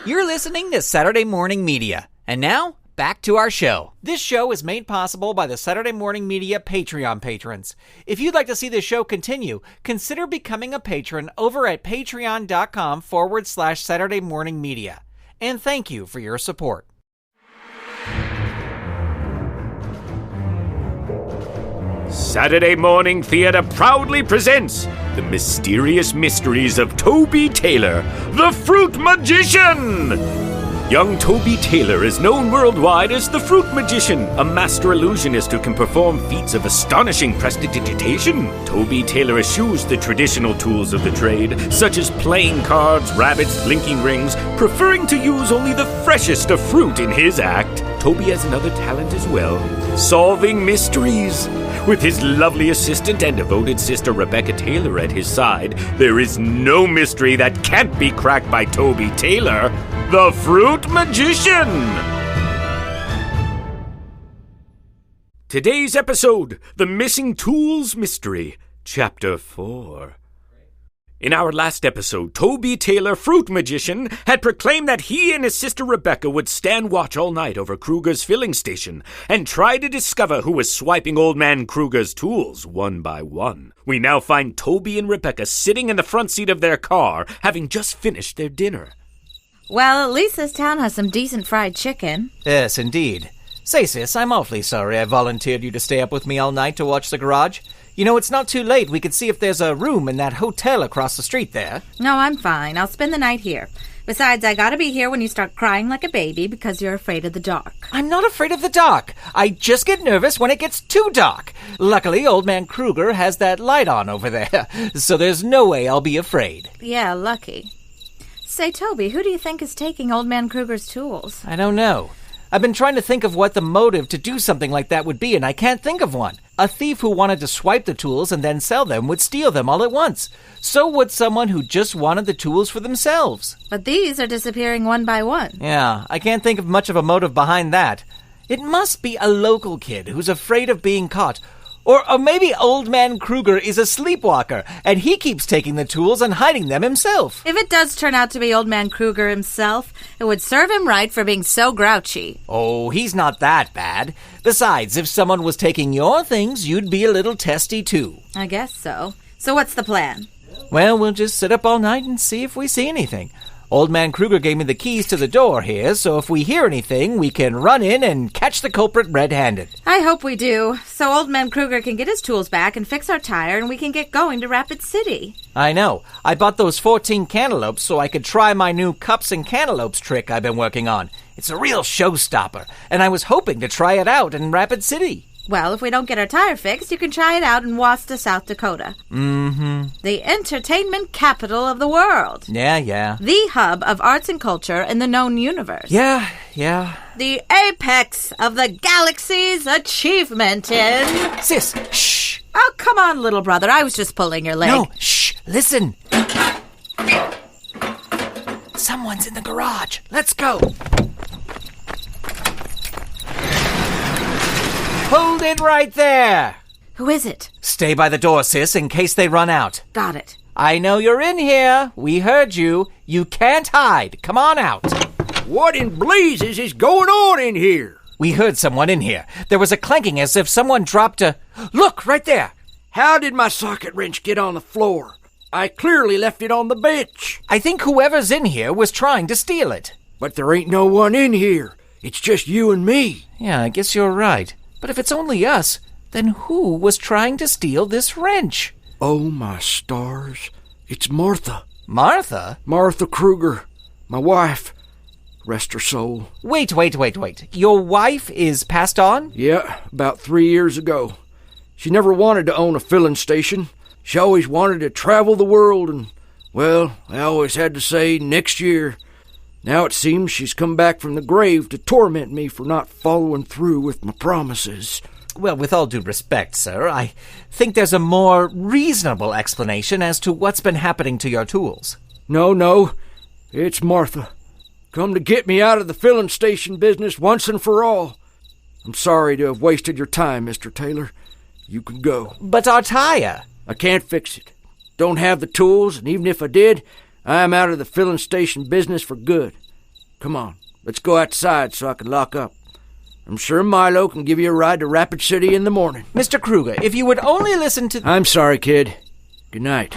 You're listening to Saturday Morning Media. And now, back to our show. This show is made possible by the Saturday Morning Media Patreon patrons. If you'd like to see this show continue, consider becoming a patron over at patreon.com/Saturday Morning Media. And thank you for your support. Saturday Morning Theater proudly presents The Mysterious Mysteries of Toby Taylor, the Fruit Magician! Young Toby Taylor is known worldwide as the Fruit Magician, a master illusionist who can perform feats of astonishing prestidigitation. Toby Taylor eschews the traditional tools of the trade, such as playing cards, rabbits, linking rings, preferring to use only the freshest of fruit in his act. Toby has another talent as well, solving mysteries. With his lovely assistant and devoted sister Rebecca Taylor at his side, there is no mystery that can't be cracked by Toby Taylor, the Fruit Magician! Today's episode, The Missing Tools Mystery, Chapter 4. In our last episode, Toby Taylor, Fruit Magician, had proclaimed that he and his sister Rebecca would stand watch all night over Kruger's filling station and try to discover who was swiping Old Man Kruger's tools one by one. We now find Toby and Rebecca sitting in the front seat of their car, having just finished their dinner. Well, at least this town has some decent fried chicken. Yes, indeed. Say, sis, I'm awfully sorry I volunteered you to stay up with me all night to watch the garage. You know, it's not too late. We could see if there's a room in that hotel across the street there. No, I'm fine. I'll spend the night here. Besides, I gotta be here when you start crying like a baby because you're afraid of the dark. I'm not afraid of the dark. I just get nervous when it gets too dark. Luckily, Old Man Kruger has that light on over there, so there's no way I'll be afraid. Yeah, lucky. Say, Toby, who do you think is taking Old Man Kruger's tools? I don't know. I've been trying to think of what the motive to do something like that would be, and I can't think of one. A thief who wanted to swipe the tools and then sell them would steal them all at once. So would someone who just wanted the tools for themselves. But these are disappearing one by one. Yeah, I can't think of much of a motive behind that. It must be a local kid who's afraid of being caught. Or maybe Old Man Kruger is a sleepwalker, and he keeps taking the tools and hiding them himself. If it does turn out to be Old Man Kruger himself, it would serve him right for being so grouchy. Oh, he's not that bad. Besides, if someone was taking your things, you'd be a little testy too. I guess so. So what's the plan? Well, we'll just sit up all night and see if we see anything. Old Man Kruger gave me the keys to the door here, so if we hear anything, we can run in and catch the culprit red-handed. I hope we do, so Old Man Kruger can get his tools back and fix our tire and we can get going to Rapid City. I know. I bought those 14 cantaloupes so I could try my new cups and cantaloupes trick I've been working on. It's a real showstopper, and I was hoping to try it out in Rapid City. Well, if we don't get our tire fixed, you can try it out in Wasta, South Dakota. Mm-hmm. The entertainment capital of the world. Yeah. The hub of arts and culture in the known universe. Yeah. The apex of the galaxy's achievement in... Sis, shh. Oh, come on, little brother. I was just pulling your leg. No, shh. Listen. Someone's in the garage. Let's go. Hold it right there! Who is it? Stay by the door, sis, in case they run out. Got it. I know you're in here. We heard you. You can't hide. Come on out. What in blazes is going on in here? We heard someone in here. There was a clanking as if someone dropped a... Look, right there! How did my socket wrench get on the floor? I clearly left it on the bench. I think whoever's in here was trying to steal it. But there ain't no one in here. It's just you and me. Yeah, I guess you're right. But if it's only us, then who was trying to steal this wrench? Oh, my stars. It's Martha. Martha? Martha Kruger. My wife. Rest her soul. Wait. Your wife is passed on? Yeah, about 3 years ago. She never wanted to own a filling station. She always wanted to travel the world and, well, I always had to say next year. Now it seems she's come back from the grave to torment me for not following through with my promises. Well, with all due respect, sir, I think there's a more reasonable explanation as to what's been happening to your tools. No, it's Martha. Come to get me out of the filling station business once and for all. I'm sorry to have wasted your time, Mr. Taylor. You can go. But our tire. I can't fix it. Don't have the tools, and even if I did, I'm out of the filling station business for good. Come on, let's go outside so I can lock up. I'm sure Milo can give you a ride to Rapid City in the morning. Mr. Kruger, if you would only listen to... I'm sorry, kid. Good night.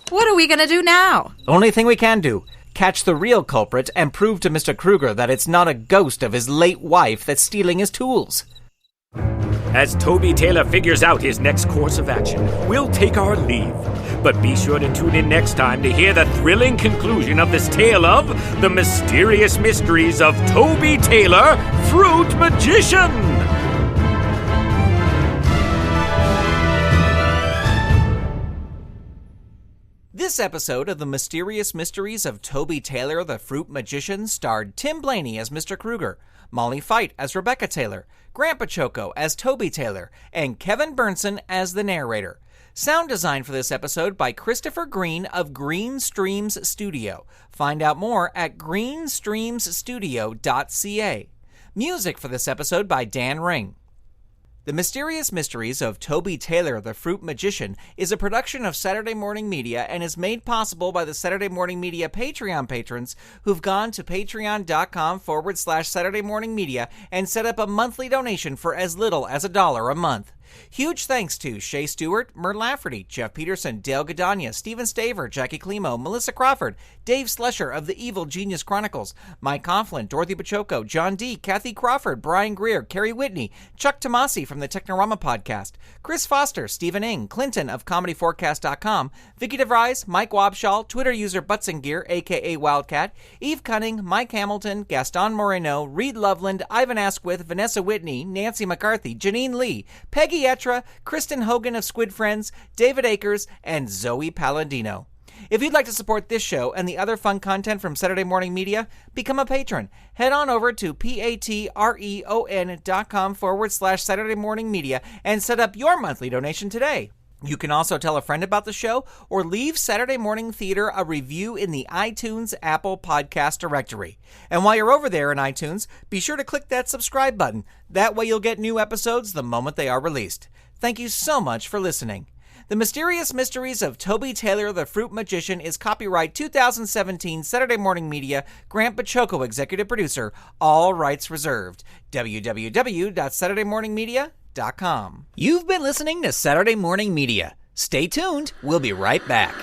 What are we going to do now? Only thing we can do. Catch the real culprit and prove to Mr. Kruger that it's not a ghost of his late wife that's stealing his tools. As Toby Taylor figures out his next course of action, we'll take our leave. But be sure to tune in next time to hear the thrilling conclusion of this tale of the mysterious mysteries of Toby Taylor, Fruit Magician. This episode of The Mysterious Mysteries of Toby Taylor, the Fruit Magician, starred Tim Blaney as Mr. Kruger, Molly Fite as Rebecca Taylor, Grant Baciocco as Toby Taylor, and Kevin Berntson as the narrator. Sound design for this episode by Christopher Green of Green Streams Studio. Find out more at greenstreamsstudio.ca. Music for this episode by Dan Ring. The Mysterious Mysteries of Toby Taylor, the Fruit Magician, is a production of Saturday Morning Media and is made possible by the Saturday Morning Media Patreon patrons who've gone to patreon.com/Saturday Morning Media and set up a monthly donation for as little as $1 a month. Huge thanks to Shay Stewart, Mert Lafferty, Jeff Peterson, Dale Gadania, Stephen Staver, Jackie Climo, Melissa Crawford, Dave Slesher of the Evil Genius Chronicles, Mike Coughlin, Dorothy Baciocco, John D., Kathy Crawford, Brian Greer, Kerry Whitney, Chuck Tomasi from the Technorama Podcast, Chris Foster, Stephen Ing, Clinton of ComedyForecast.com, Vicky DeVries, Mike Wabshall, Twitter user Butzengear, a.k.a. Wildcat, Eve Cunning, Mike Hamilton, Gaston Moreno, Reed Loveland, Ivan Asquith, Vanessa Whitney, Nancy McCarthy, Janine Lee, Peggy Etra, Kristen Hogan of Squid Friends, David Akers, and Zoe Palladino. If you'd like to support this show and the other fun content from Saturday Morning Media, become a patron. Head on over to patreon.com/Saturday Morning Media and set up your monthly donation today. You can also tell a friend about the show or leave Saturday Morning Theater a review in the iTunes Apple Podcast directory. And while you're over there in iTunes, be sure to click that subscribe button. That way you'll get new episodes the moment they are released. Thank you so much for listening. The Mysterious Mysteries of Toby Taylor, the Fruit Magician is copyright 2017 Saturday Morning Media, Grant Baciocco, executive producer, all rights reserved. www.saturdaymorningmedia.com. You've been listening to Saturday Morning Media. Stay tuned. We'll be right back.